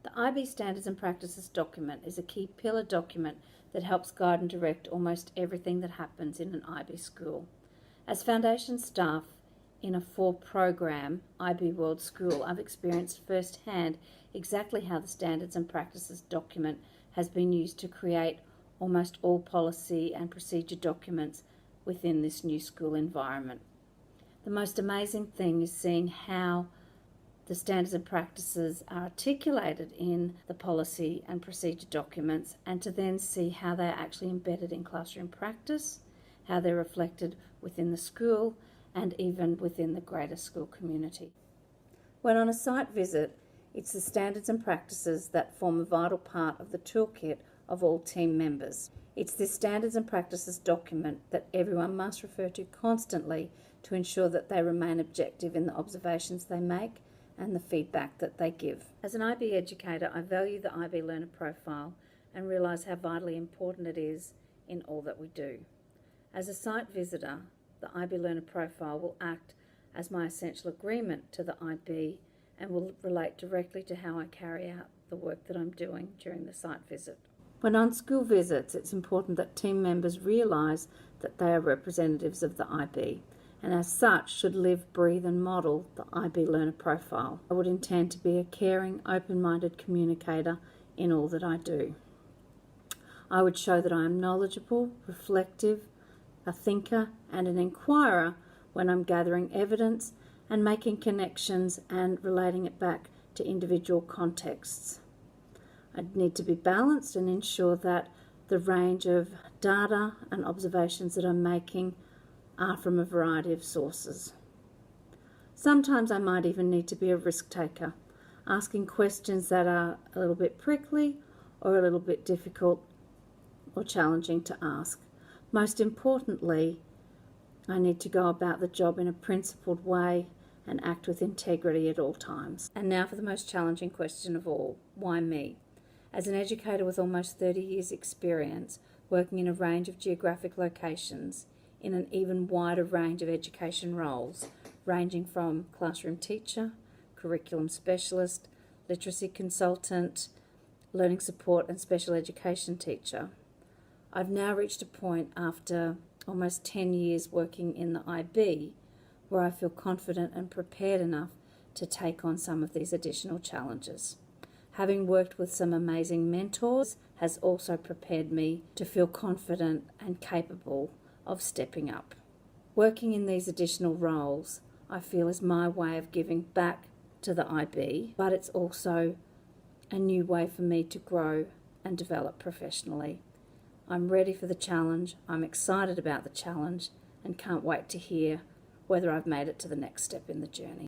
The IB Standards and Practices document is a key pillar document that helps guide and direct almost everything that happens in an IB school. As foundation staff in a 4 program IB World School, I've experienced firsthand exactly how the Standards and Practices document has been used to create almost all policy and procedure documents within this new school environment. The most amazing thing is seeing how the standards and practices are articulated in the policy and procedure documents, and to then see how they're actually embedded in classroom practice, how they're reflected within the school, and even within the greater school community. When on a site visit, it's the standards and practices that form a vital part of the toolkit of all team members. It's this standards and practices document that everyone must refer to constantly to ensure that they remain objective in the observations they make and the feedback that they give. As an IB educator, I value the IB learner profile and realise how vitally important it is in all that we do. As a site visitor, the IB learner profile will act as my essential agreement to the IB and will relate directly to how I carry out the work that I'm doing during the site visit. When on school visits, it's important that team members realise that they are representatives of the IB, and as such should live, breathe and model the IB learner profile. I would intend to be a caring, open-minded communicator in all that I do. I would show that I am knowledgeable, reflective, a thinker and an inquirer when I'm gathering evidence and making connections and relating it back to individual contexts. I need to be balanced and ensure that the range of data and observations that I'm making are from a variety of sources. Sometimes I might even need to be a risk taker, asking questions that are a little bit prickly or a little bit difficult or challenging to ask. Most importantly, I need to go about the job in a principled way and act with integrity at all times. And now for the most challenging question of all: why me? As an educator with almost 30 years' experience, working in a range of geographic locations, in an even wider range of education roles, ranging from classroom teacher, curriculum specialist, literacy consultant, learning support and special education teacher, I've now reached a point after almost 10 years working in the IB where I feel confident and prepared enough to take on some of these additional challenges. Having worked with some amazing mentors has also prepared me to feel confident and capable of stepping up. Working in these additional roles, I feel, is my way of giving back to the IB, but it's also a new way for me to grow and develop professionally. I'm ready for the challenge, I'm excited about the challenge, and can't wait to hear whether I've made it to the next step in the journey.